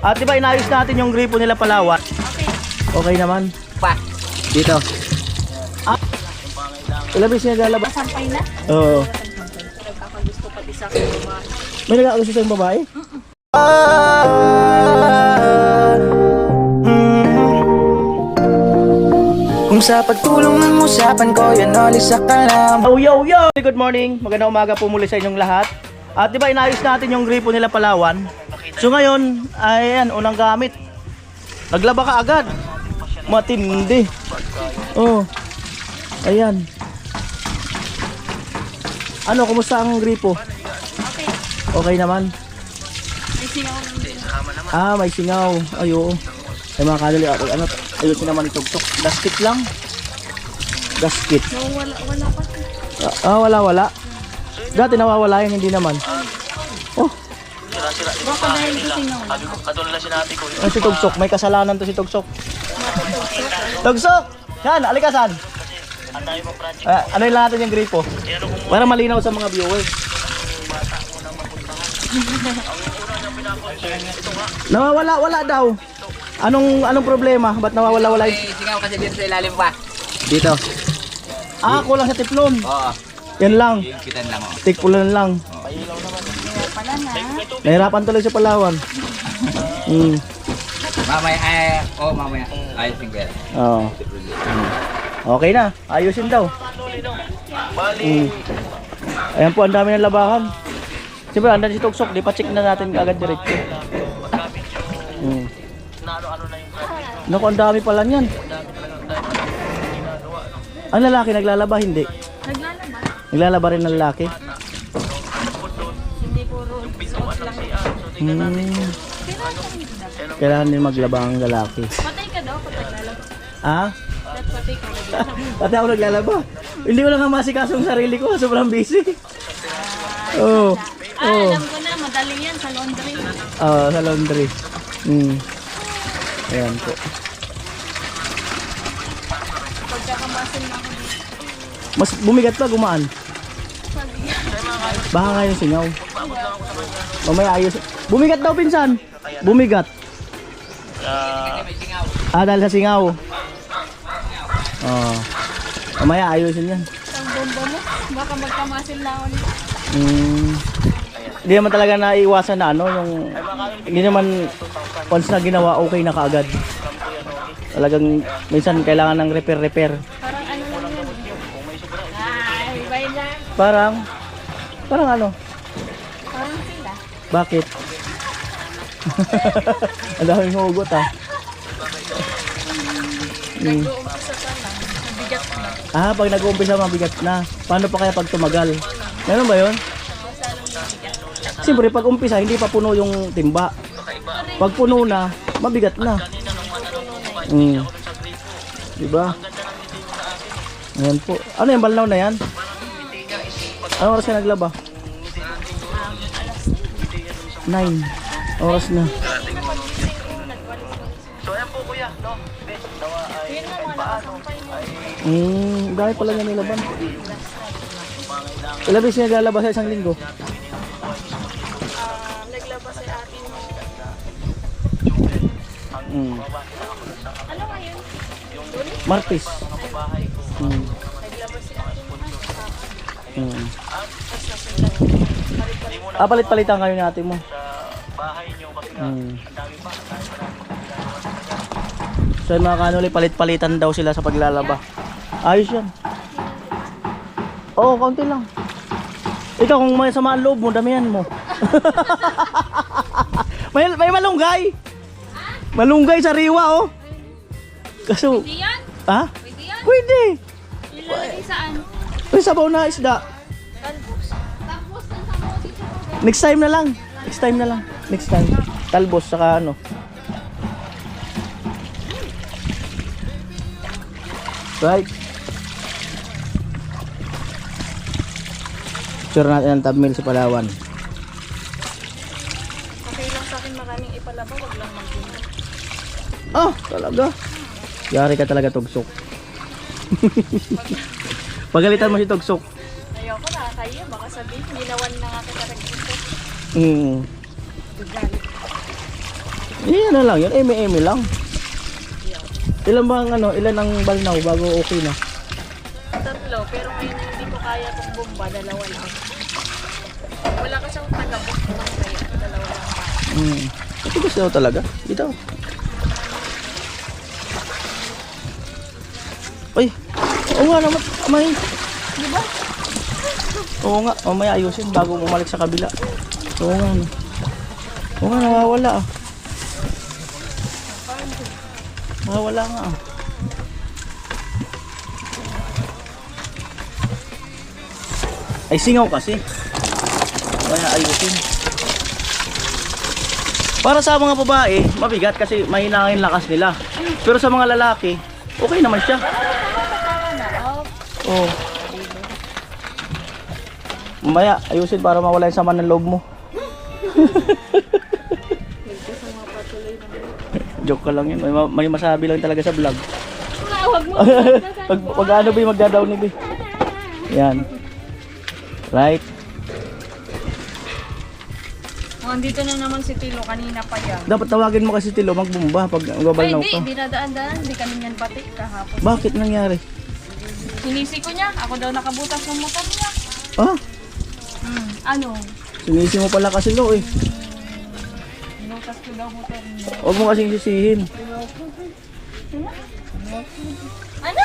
At diba inayos natin yung gripo nila Palawan? Okay. Okay naman. Pa. Dito. Ilang beses naglalaba? Sampay na. Oo. Nagkakagusto pati sa akin babae. May nagkakagusto sa yung babae? Kung sa pagtulong ng usapan ko, yan alis sa kalam. Yo! Good morning. Magandang umaga po muli sa inyong lahat. At diba inayos natin yung gripo nila Palawan? So ngayon, ayan, unang gamit. Naglaba ka agad. Matindi. Oh. Ayan. Ano, kumusta ang gripo? Okay. Okay naman. May singaw ng Ah, may singaw. Ayo. Ay mga kadali, ano, ayun naman itugtok. Gasket lang. Gasket. wala pa. Wala. Dati nawawala yun, hindi naman. Oh, Baka dahil ito singaw lang. ano si Tugsok? May kasalanan to si Tugsok. Tugsok! Yan, alikasan. Ano yung natin yung gripo? Para malinaw sa mga viewers. Wala daw. Anong problema? Ba't nawawala yun? Singaw kasi dito sa ilalim pa. Dito. Kulang sa tiplon. Oo. Yan lang. Kitan lang oh. Tikpulan lang. Pala na. Nahirapan tuloy sa Palawan. Mamaya. Ayos yung pera. Oo. Okay na. Ayusin daw. Ayan po, ang dami ng labahan. Siyempre, andan si Tugsok. Di pa check na natin agad diretso. Naku, ang dami pala niyan. Ang lalaki naglalaba, hindi. Naglalaba. Naglalaba rin ng lalaki. Hindi puro suot lang. Kailangan din maglaba ang lalaki. Patay ka daw pag naglalaba. Patay ka naglalaba. Pati ako naglalaba. Hindi ko lang nga masikaso ang sarili ko. Sobrang busy. Oh. Alam ko na. Madali yan sa laundry. Sa laundry. Ayan po. Pagkakamasin na ako dito. Mas bumigat pa, gumaan. Baka nga yung singaw. Mamaya ayos. Bumigat daw, pinsan. Bumigat. Dahil sa singaw. Mamaya ayusin yan. Ang bomba mo. Baka magkamasin lang ako nito. Hindi naman talaga naiiwasan na yung hindi naman once na ginawa okay na kaagad. Talagang minsan kailangan ng repair. Parang ano lang yun. Iba lang. Parang ano? Parang sila. Bakit? Ang daming hugot Nag-uumpisa pa lang. Nabigat na. Pag nag-uumpisa mabigat na. Paano pa kaya pag tumagal? Meron ba yun? Siyempre pag umpisa hindi pa puno yung timba. Pag puno na, mabigat na. Diba? Ayan po. Ano yung balnaw na yan? Anong oras ka naglaba? 9 oras na. Dahil pala niya nilaban. Ilang beses naglalaba sa isang linggo? Naglaba si atin mo. Ano ngayon? Martes. Naglaba si atin mo. Palit-palitan kayo ni ate mo. So yung mga kanuli, palit-palitan daw sila sa paglalaba. Ayos yan. Oo, kaunti lang. Ikaw kung may sama ang loob mo, damihan mo. may malunggay. Malunggay sa riwa, oh. Kaso, Pwede yan? Pwede yan? Pwede. Ilalagay saan? May sabaw na isda. Talbos. Talbos ng sabaw dito. Next time na lang. Next time. Talbos, saka ano. Right. Sure natin ang thumbnail sa Palawan. Okay lang sa akin maraming ipalaba. Wag lang mag-gina. Talaga. Yari ka talaga, Tugsok. Pagalitan mo si Tugsok. Ayoko nakakaya. Baka sabihin, ginawan na nga kita nag-isip. Mm. Yan na lang yun, eme-eme lang. Ilan ba ang ilan ang balnaw bago okay na? 3, pero ngayon hindi ko kaya itong bomba, 2 lang. Wala ka siyang tagabok ng kaya, 2 lang. Matigas daw talaga. Dito. Ay, oo nga naman, may. Diba? Oo nga, mamaya ayusin bago bumalik sa kabila. Oo nga, no. Oo nga, nawawala ah. Nawawala nga ah. Ay, singaw kasi. Kaya ayusin. Para sa mga babae, mabigat kasi mahina ang lakas nila. Pero sa mga lalaki, okay naman siya. Oo. Mamaya, ayusin para mawala yung sama ng loob mo. Joke ka lang yun. May masabi lang talaga sa vlog. Huwag mo. Pag ano ba yung magdadaw ni B? Yan. Right? Andito na naman si Tilo, kanina pa yan. Dapat tawagin mo kasi Tilo magbumba pag Ay, magbabalnaw hindi, ka. hindi nadaan-daan. Hindi kami yan pati kahapon. Bakit nangyari? Sinisi ko niya. Ako daw nakabutas ng motor niya. Ah, Ano? sinisi mo pala kasi Lo eh. Binutas ko daw motor niya. Huwag mo kasing sisihin. Ano?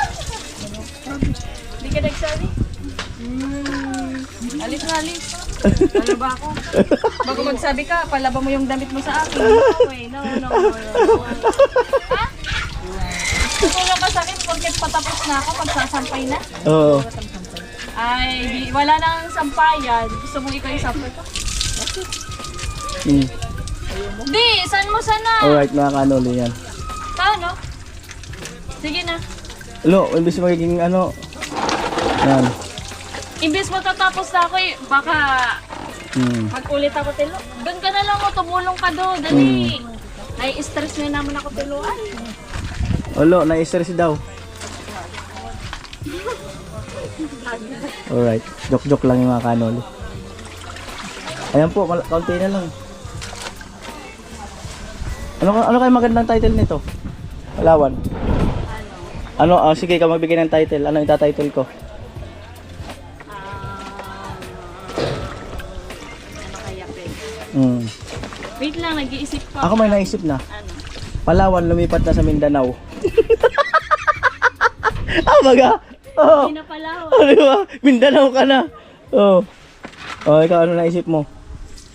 Hindi ka nagsabi? Alis na alis. Ano ba ako? Bago magsabi ka, palaba mo yung damit mo sa akin. No way, no. Ha? Tutulong ka sa akin porket patapos na ako, pagsasampay na. Oo. Ay, wala nang sampayan. Gusto mo ikaw yung sampay ko? Di, saan mo sana? Alright, mga kanoli yan. Paano? Sige na. Lo, imbis magiging yan. Imbes matatapos na ako baka mag-ulit ako, Tilo. Doon ka na lang, tumulong ka doon. Dali. Nai-stress na naman ako, Tilo. Ay. Lo, na-stress daw. Alright, joke-joke lang yung mga kanoli. Ayan po, kaunti na lang. Ano kayo magandang title nito? Palawan. Sige ka magbigay ng title. Ano ita-title ko? Ano kaya, Peg? Wait lang, nag-iisip pa. Ako may naisip na. Ano? Palawan lumipat na sa Mindanao. Baga. Oh. Hindi na pala ako. Di ba? Mindanao ka na. Oh. Oh, ikaw ano naisip mo?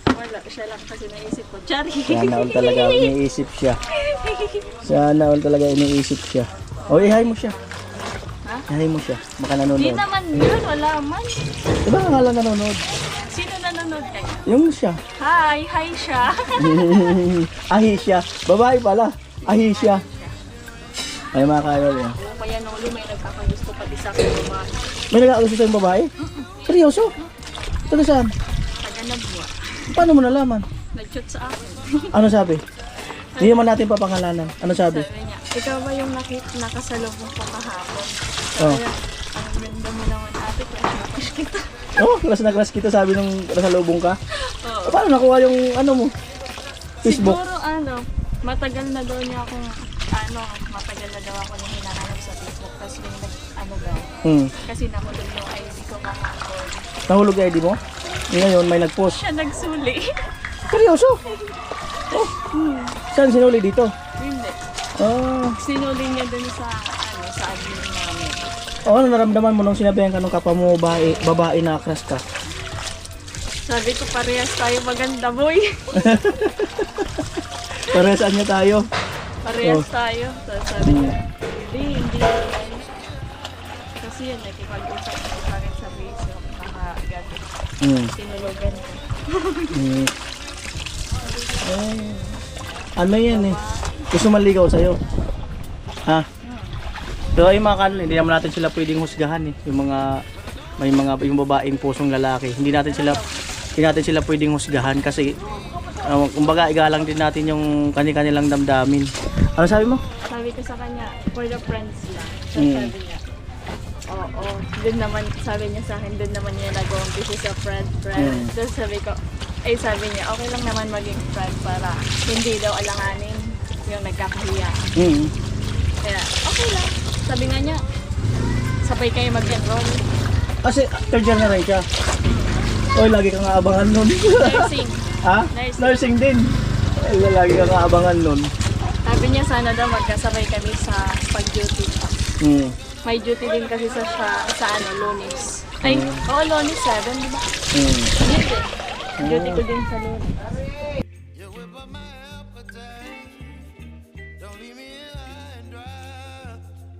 Wala, siya lang kasi naisip ko. Chari. Sana all talaga iniisip siya. Sana all talaga iniisip siya. Oh, ihay mo siya. Ha? Ihay mo siya. Baka Hindi nanonood. naman yun, wala man. Diba nga lang nanonood? Sino nanonood kayo? Yung siya. Hi siya. Ahi siya. Babae pala. Ahi siya. Ay mga kanol yan. Oo, kaya nung may nagkakagusto pati sa akin babae. May nag-aagusto sa'yung babae? Seryoso? Taga saan? Taga-nagwa. Paano mo nalaman? Nag-chat sa akin. Ano sabi? Hindi naman natin papangalanan. Ano sabi? Sabi niya, ikaw ba yung nakasalubong ko kahapon? Oh. Kaya, ang ganda mo naman ate, crush kita. Oh, class na class kita sabi nung nasa lubong ka. Oo. Paano nakuha yung ano mo? Facebook? Siguro matagal na daw niya akong, matagal na daw ako nung hinahanap sa Facebook. Tapos yung daw. Kasi nahulog yung ID ko kahapon. Nahulog yung ID mo? Ngayon may nag-post. Siya nagsuli. Seryoso? Oh. Saan sinuli dito? Hindi. Oh. Sinuli niya dun sa admin namin. Oh, ano naramdaman mo nung sinabihan ka nung kapwa mo babae na crush ka? Sabi ko, parehas tayo maganda, boy. Parehas niya tayo. Parehas tayo. Tapos sabi niya, hindi. Kasi yun, nakipag-usap ko pa rin sa Facebook. Agad. Sinulugan ko. Ano yan eh? Gusto maligaw sa'yo? Ha? Pero ay mga kanil, hindi naman natin sila pwedeng husgahan eh. Yung babaeng pusong lalaki. Hindi natin sila pwedeng husgahan kasi kumbaga igalang din natin yung kanilang damdamin. Ano sabi mo? Sabi ko sa kanya, for the friends lang. So, sabi niya, oo, dun naman, sabi niya sa akin, dun naman niya nag-umpisa sa friend. Tapos sabi ko, sabi niya, okay lang naman maging friend para hindi daw alanganin. yung nagkakahiya. Hmm. Kaya, okay lang. Sabi nga niya, sabay kayo mag-enroll. Kasi third year na rin siya. Oy, lagi kang aabangan nun. Nursing. Ha? Nursing. Nursing din. Ay, lagi kang aabangan nun. Sabi niya sana daw magkasabay kami sa pag-duty. Hmm. May duty din kasi sa ano, Lunes. Ay, oo, Lunes 7, di ba? Hmm. Duty. Duty ko din sa Lunes.